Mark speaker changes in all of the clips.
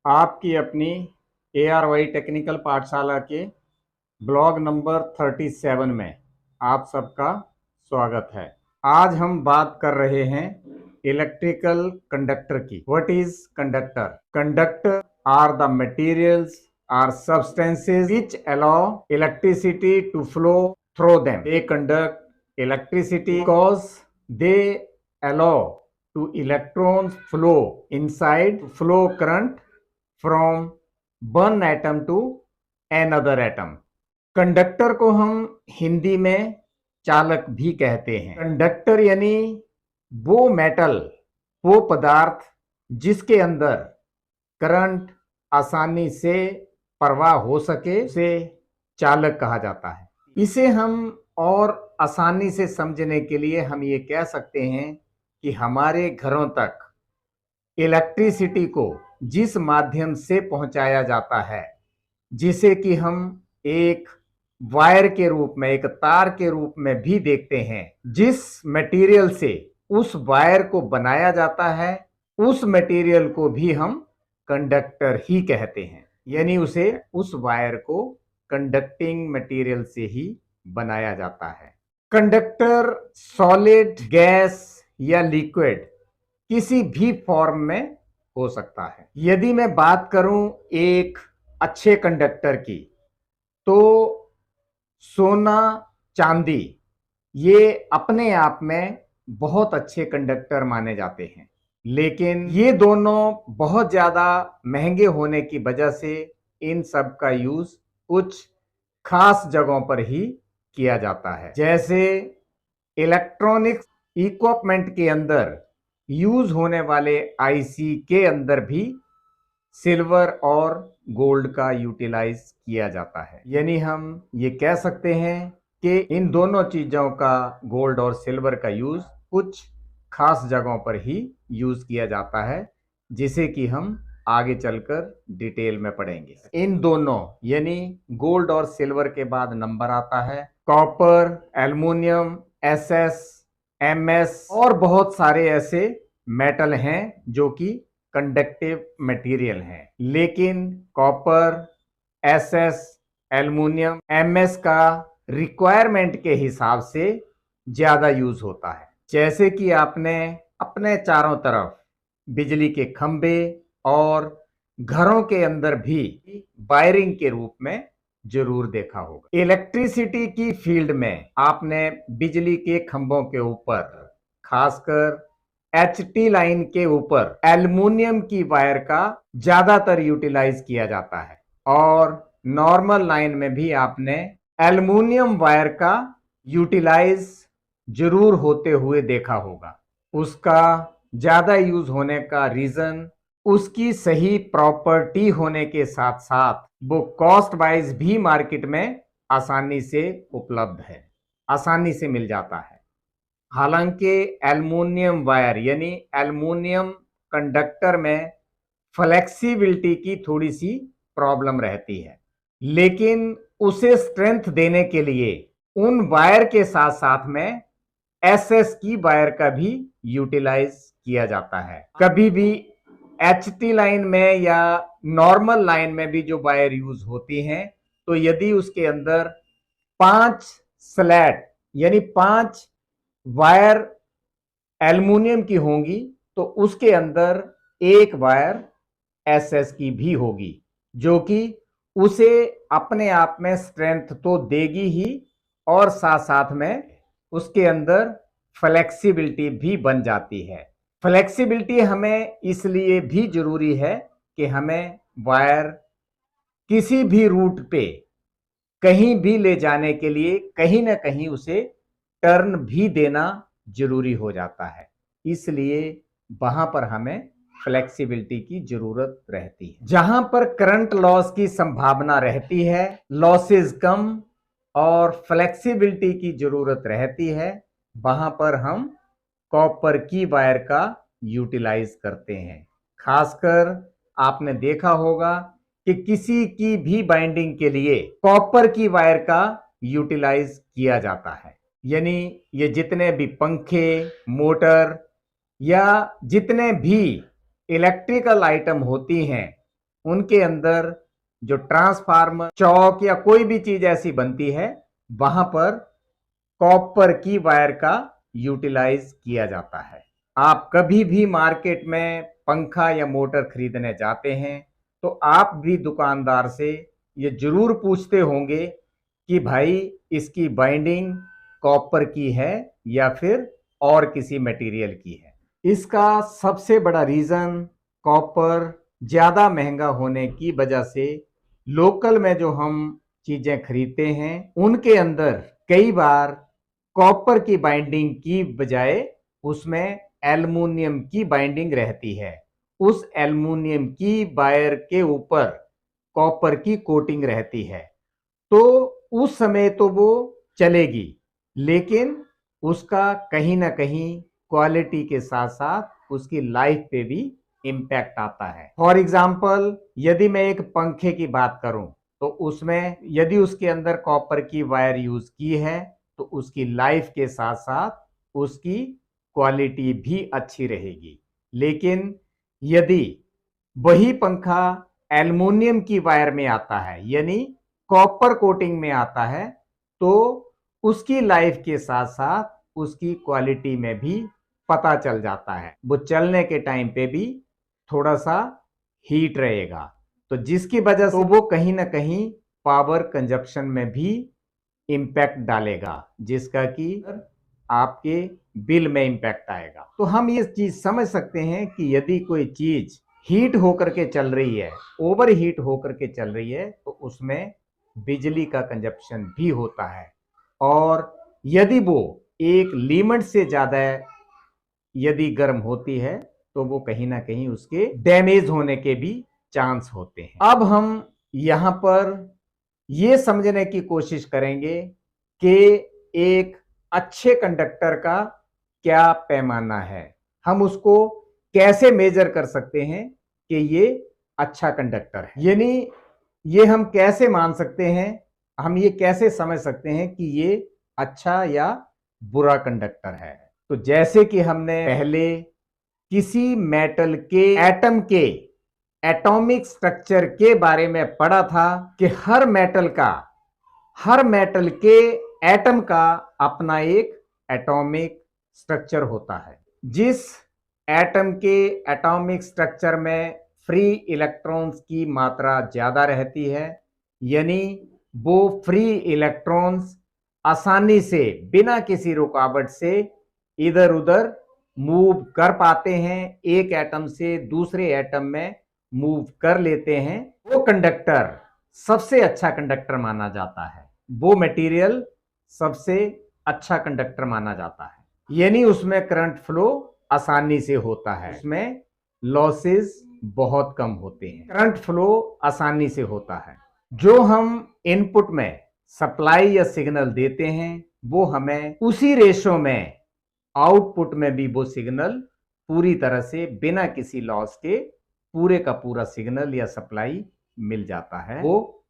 Speaker 1: आपकी अपनी ARY technical पाठशाला के ब्लॉग नंबर 37 में आप सबका स्वागत है। आज हम बात कर रहे हैं इलेक्ट्रिकल कंडक्टर की। What is conductor? Conductor are the materials are substances which allow electricity to flow through them. They conduct electricity because they allow to electrons flow inside, flow current from one atom to another atom. Conductor को हम हिंदी में चालक भी कहते हैं। Conductor यानी वो metal, वो पदार्थ जिसके अंदर करंट आसानी से प्रवाह हो सके, उसे चालक कहा जाता है। इसे हम और आसानी से समझने के लिए हम ये कह सकते हैं कि हमारे घरों तक इलेक्ट्रिसिटी को जिस माध्यम से पहुंचाया जाता है, जिसे कि हम एक वायर के रूप में, एक तार के रूप में भी देखते हैं, जिस मटेरियल से उस वायर को बनाया जाता है, उस मटेरियल को भी हम कंडक्टर ही कहते हैं। यानी उस वायर को कंडक्टिंग मटेरियल से ही बनाया जाता है। कंडक्टर सॉलिड, गैस या लिक्विड किसी भी फॉर्म में हो सकता है। यदि मैं बात करूं एक अच्छे कंडक्टर की, तो सोना, चांदी ये अपने आप में बहुत अच्छे कंडक्टर माने जाते हैं, लेकिन ये दोनों बहुत ज्यादा महंगे होने की वजह से इन सब का यूज कुछ खास जगहों पर ही किया जाता है। जैसे इलेक्ट्रॉनिक्स इक्विपमेंट के अंदर यूज होने वाले आईसी के अंदर भी सिल्वर और गोल्ड का यूटिलाइज किया जाता है। यानी हम ये कह सकते हैं कि इन दोनों चीजों का, गोल्ड और सिल्वर का यूज कुछ खास जगहों पर ही यूज किया जाता है, जिसे कि हम आगे चलकर डिटेल में पढ़ेंगे। इन दोनों यानी गोल्ड और सिल्वर के बाद नंबर आता है कॉपर, एल्युमिनियम, एसएस, एमएस और बहुत सारे ऐसे मेटल हैं जो कि कंडक्टिव मटेरियल हैं। लेकिन कॉपर, एसएस, एल्युमिनियम, एमएस का रिक्वायरमेंट के हिसाब से ज्यादा यूज होता है। जैसे कि आपने अपने चारों तरफ बिजली के खंभे और घरों के अंदर भी वायरिंग के रूप में जरूर देखा होगा। इलेक्ट्रिसिटी की फील्ड में आपने बिजली के खंभों के ऊपर, खासकर एचटी लाइन के ऊपर एल्युमिनियम की वायर का ज्यादातर यूटिलाइज किया जाता है, और नॉर्मल लाइन में भी आपने एल्युमिनियम वायर का यूटिलाइज जरूर होते हुए देखा होगा। उसका ज्यादा यूज होने का रीजन उसकी सही प्रॉपर्टी होने के साथ साथ वो कॉस्ट वाइज भी मार्केट में आसानी से उपलब्ध है, आसानी से मिल जाता है। हालांकि एल्युमिनियम वायर यानी एल्युमिनियम कंडक्टर में फ्लेक्सिबिलिटी की थोड़ी सी प्रॉब्लम रहती है, लेकिन उसे स्ट्रेंथ देने के लिए उन वायर के साथ साथ में एसएस की वायर का भी यूटिलाइज किया जाता है। कभी भी एचटी लाइन में या नॉर्मल लाइन में भी जो वायर यूज होती हैं, तो यदि उसके अंदर 5 स्लैट यानी 5 वायर एल्युमिनियम की होंगी, तो उसके अंदर एक वायर एसएस की भी होगी, जो कि उसे अपने आप में स्ट्रेंथ तो देगी ही, और साथ साथ में उसके अंदर फ्लेक्सिबिलिटी भी बन जाती है। फ्लेक्सिबिलिटी हमें इसलिए भी जरूरी है कि हमें वायर किसी भी रूट पे कहीं भी ले जाने के लिए कहीं ना कहीं उसे टर्न भी देना जरूरी हो जाता है, इसलिए वहां पर हमें फ्लेक्सिबिलिटी की जरूरत रहती है। जहां पर करंट लॉस की संभावना रहती है, लॉसेस कम और फ्लेक्सिबिलिटी की जरूरत रहती है, वहां पर हम कॉपर की वायर का यूटिलाइज करते हैं। खासकर आपने देखा होगा कि किसी की भी बाइंडिंग के लिए कॉपर की वायर का यूटिलाइज किया जाता है। यानी ये जितने भी पंखे, मोटर या जितने भी इलेक्ट्रिकल आइटम होती हैं, उनके अंदर जो ट्रांसफार्मर, चौक या कोई भी चीज ऐसी बनती है, वहां पर कॉपर की वायर का यूटिलाइज किया जाता है। आप कभी भी मार्केट में पंखा या मोटर खरीदने जाते हैं तो आप भी दुकानदार से ये जरूर पूछते होंगे कि भाई इसकी बाइंडिंग कॉपर की है या फिर और किसी मटेरियल की है। इसका सबसे बड़ा रीजन कॉपर ज्यादा महंगा होने की वजह से लोकल में जो हम चीजें खरीदते हैं उनके अंदर कई बार कॉपर की बाइंडिंग की बजाय उसमें एल्युमिनियम की बाइंडिंग रहती है। उस एल्युमिनियम की वायर के ऊपर कॉपर की कोटिंग रहती है, तो उस समय तो वो चलेगी, लेकिन उसका कहीं ना कहीं क्वालिटी के साथ साथ उसकी लाइफ पे भी इम्पैक्ट आता है। फॉर एग्जाम्पल, यदि मैं एक पंखे की बात करूं तो उसमें यदि उसके अंदर कॉपर की वायर यूज की है तो उसकी लाइफ के साथ साथ उसकी क्वालिटी भी अच्छी रहेगी। लेकिन यदि वही पंखा एल्युमिनियम की वायर में आता है, यानी कॉपर कोटिंग में आता है, तो उसकी लाइफ के साथ साथ उसकी क्वालिटी में भी पता चल जाता है। वो चलने के टाइम पे भी थोड़ा सा हीट रहेगा, तो जिसकी वजह से वो कहीं ना कहीं पावर कंजप्शन में भी इम्पैक्ट डालेगा, जिसका कि आपके बिल में इम्पैक्ट आएगा। तो हम ये चीज समझ सकते हैं कि यदि कोई चीज हीट होकर के चल रही है, ओवर हीट होकर के चल रही है, तो उसमें बिजली का कंजप्शन भी होता है। और यदि वो एक लिमिट से ज्यादा यदि गर्म होती है तो वो कहीं ना कहीं उसके डैमेज होने के भी चांस होते हैं। अब हम यहां पर ये समझने की कोशिश करेंगे कि एक अच्छे कंडक्टर का क्या पैमाना है, हम उसको कैसे मेजर कर सकते हैं कि ये अच्छा कंडक्टर है। यानी ये हम कैसे मान सकते हैं, हम ये कैसे समझ सकते हैं कि ये अच्छा या बुरा कंडक्टर है। तो जैसे कि हमने पहले किसी मेटल के एटम के एटॉमिक स्ट्रक्चर के बारे में पढ़ा था कि हर मेटल के एटम का अपना एक एटॉमिक स्ट्रक्चर होता है। जिस एटम के एटॉमिक स्ट्रक्चर में फ्री इलेक्ट्रॉन्स की मात्रा ज्यादा रहती है, यानी वो फ्री इलेक्ट्रॉन्स आसानी से बिना किसी रुकावट से इधर उधर मूव कर पाते हैं, एक एटम से दूसरे एटम में मूव कर लेते हैं, वो कंडक्टर सबसे अच्छा कंडक्टर माना जाता है। वो मटेरियल सबसे अच्छा कंडक्टर माना जाता है, यानी उसमें करंट फ्लो आसानी से होता है, उसमें लॉसेस बहुत कम होते हैं, करंट फ्लो आसानी से होता है। जो हम इनपुट में सप्लाई या सिग्नल देते हैं वो हमें उसी रेशो में आउटपुट में भी वो सिग्नल पूरी तरह से बिना किसी लॉस के पूरे का पूरा सिग्नल या सप्लाई मिल जाता है, वो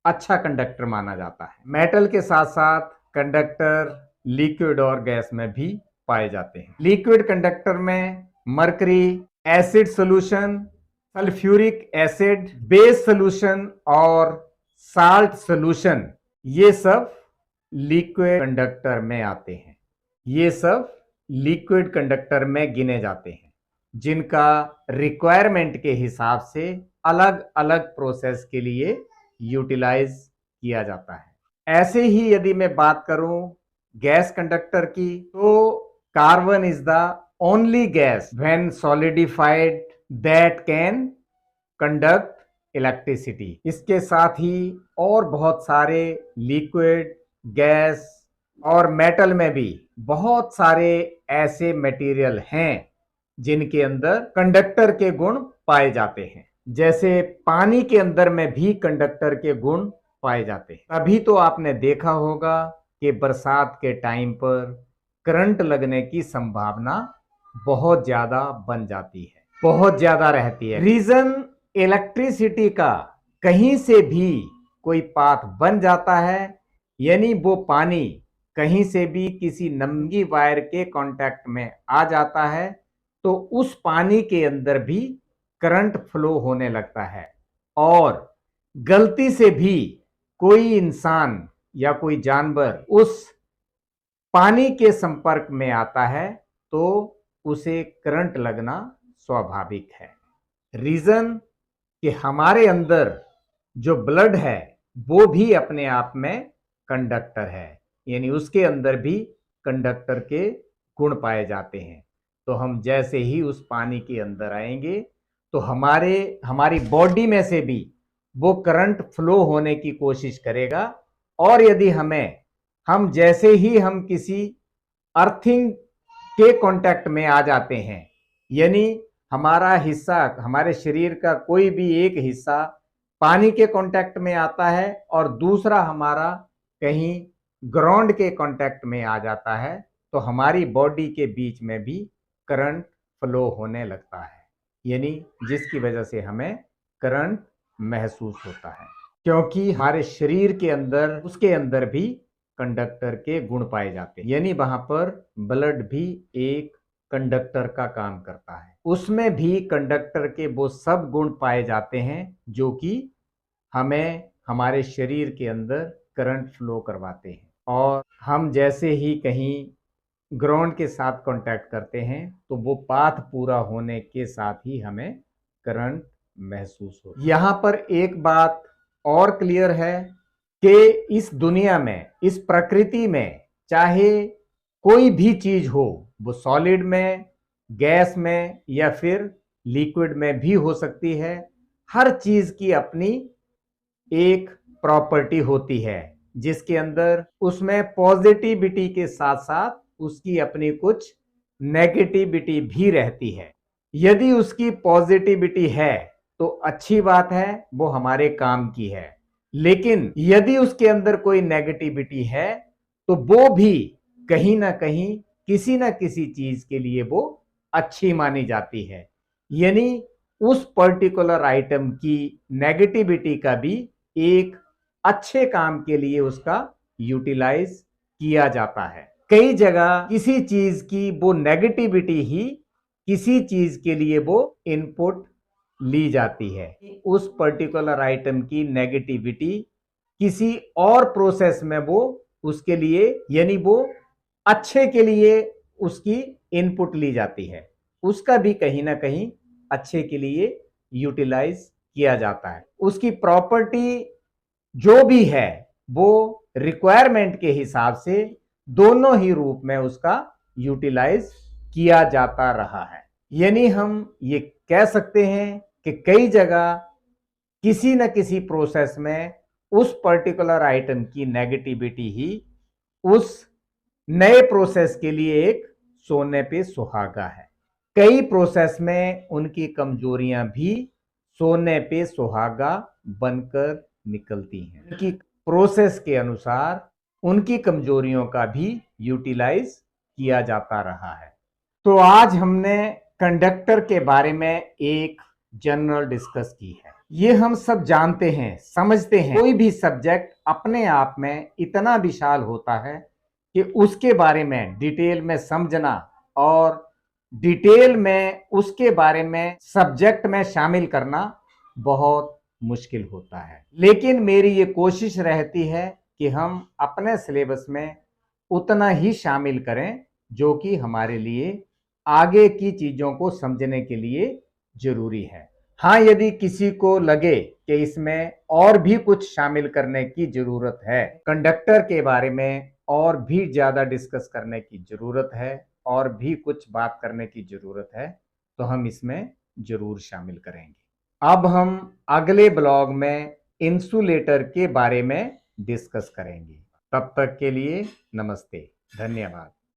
Speaker 1: अच्छा कंडक्टर माना जाता है। मेटल के साथ साथ कंडक्टर लिक्विड और गैस में भी पाए जाते हैं। लिक्विड कंडक्टर में mercury acid solution, sulphuric acid, base solution और साल्ट सॉल्यूशन, ये सब लिक्विड कंडक्टर में आते हैं। ये सब लिक्विड कंडक्टर में गिने जाते हैं, जिनका रिक्वायरमेंट के हिसाब से अलग अलग प्रोसेस के लिए यूटिलाइज किया जाता है। ऐसे ही यदि मैं बात करूं गैस कंडक्टर की, तो carbon is the only gas when solidified that can conduct electricity. इसके साथ ही और बहुत सारे लिक्विड, गैस और मेटल में भी बहुत सारे ऐसे मटेरियल हैं जिनके अंदर कंडक्टर के गुण पाए जाते हैं। जैसे पानी के अंदर में भी कंडक्टर के गुण पाए जाते हैं। अभी तो आपने देखा होगा कि बरसात के टाइम पर करंट लगने की संभावना बहुत ज्यादा बन जाती है, बहुत ज्यादा रहती है। रीजन इलेक्ट्रिसिटी का कहीं से भी कोई पाथ बन जाता है, यानी वो पानी कहीं से भी किसी नंगी वायर के कांटेक्ट में आ जाता है, तो उस पानी के अंदर भी करंट फ्लो होने लगता है। और गलती से भी कोई इंसान या कोई जानवर उस पानी के संपर्क में आता है तो उसे करंट लगना स्वाभाविक है। रीजन कि हमारे अंदर जो ब्लड है वो भी अपने आप में कंडक्टर है, यानी उसके अंदर भी कंडक्टर के गुण पाए जाते हैं। तो हम जैसे ही उस पानी के अंदर आएंगे तो हमारी बॉडी में से भी वो करंट फ्लो होने की कोशिश करेगा। और यदि हम जैसे ही हम किसी अर्थिंग के कांटेक्ट में आ जाते हैं, यानी हमारा हिस्सा, हमारे शरीर का कोई भी एक हिस्सा पानी के कांटेक्ट में आता है और दूसरा हमारा कहीं ग्राउंड के कांटेक्ट में आ जाता है, तो हमारी बॉडी के बीच में भी करंट फ्लो होने लगता है, यानी जिसकी वजह से हमें करंट महसूस होता है, क्योंकि हमारे शरीर के अंदर उसके अंदर भी कंडक्टर के गुण पाए जाते हैं। यानी वहां पर ब्लड भी एक कंडक्टर का काम करता है, उसमें भी कंडक्टर के वो सब गुण पाए जाते हैं जो कि हमें हमारे शरीर के अंदर करंट फ्लो करवाते हैं। और हम जैसे ही कहीं ग्राउंड के साथ कांटेक्ट करते हैं तो वो पाथ पूरा होने के साथ ही हमें करंट महसूस होता है। यहाँ पर एक बात और क्लियर है कि इस दुनिया में, इस प्रकृति में, चाहे कोई भी चीज हो, वो सॉलिड में, गैस में या फिर लिक्विड में भी हो सकती है, हर चीज की अपनी एक प्रॉपर्टी होती है जिसके अंदर उसमें पॉजिटिविटी के साथ साथ उसकी अपनी कुछ नेगेटिविटी भी रहती है। यदि उसकी पॉजिटिविटी है तो अच्छी बात है, वो हमारे काम की है, लेकिन यदि उसके अंदर कोई नेगेटिविटी है तो वो भी कहीं ना कहीं किसी ना किसी चीज के लिए वो अच्छी मानी जाती है, यानी उस पर्टिकुलर आइटम की नेगेटिविटी का भी एक अच्छे काम के लिए उसका यूटिलाइज किया जाता है। कई जगह किसी चीज की वो नेगेटिविटी ही किसी चीज के लिए वो इनपुट ली जाती है। उस पर्टिकुलर आइटम की नेगेटिविटी किसी और प्रोसेस में वो उसके लिए, यानी वो अच्छे के लिए उसकी इनपुट ली जाती है, उसका भी कहीं ना कहीं अच्छे के लिए यूटिलाइज किया जाता है। उसकी प्रॉपर्टी जो भी है वो रिक्वायरमेंट के हिसाब से दोनों ही रूप में उसका यूटिलाइज किया जाता रहा है। यानी हम ये कह सकते हैं कि कई जगह किसी न किसी प्रोसेस में उस पर्टिकुलर आइटम की नेगेटिविटी ही उस नए प्रोसेस के लिए एक सोने पे सुहागा है। कई प्रोसेस में उनकी कमजोरियां भी सोने पे सुहागा बनकर निकलती हैं। उनकी प्रोसेस के अनुसार उनकी कमजोरियों का भी यूटिलाइज किया जाता रहा है। तो आज हमने कंडक्टर के बारे में एक जनरल डिस्कस की है। ये हम सब जानते हैं, समझते हैं, कोई भी सब्जेक्ट अपने आप में इतना विशाल होता है कि उसके बारे में डिटेल में समझना और डिटेल में उसके बारे में सब्जेक्ट में शामिल करना बहुत मुश्किल होता है। लेकिन मेरी ये कोशिश रहती है कि हम अपने सिलेबस में उतना ही शामिल करें जो कि हमारे लिए आगे की चीजों को समझने के लिए जरूरी है। हाँ, यदि किसी को लगे कि इसमें और भी कुछ शामिल करने की जरूरत है, कंडक्टर के बारे में और भी ज्यादा डिस्कस करने की जरूरत है और भी कुछ बात करने की जरूरत है, तो हम इसमें जरूर शामिल करेंगे। अब हम अगले ब्लॉग में इंसुलेटर के बारे में डिस्कस करेंगे। तब तक के लिए नमस्ते, धन्यवाद।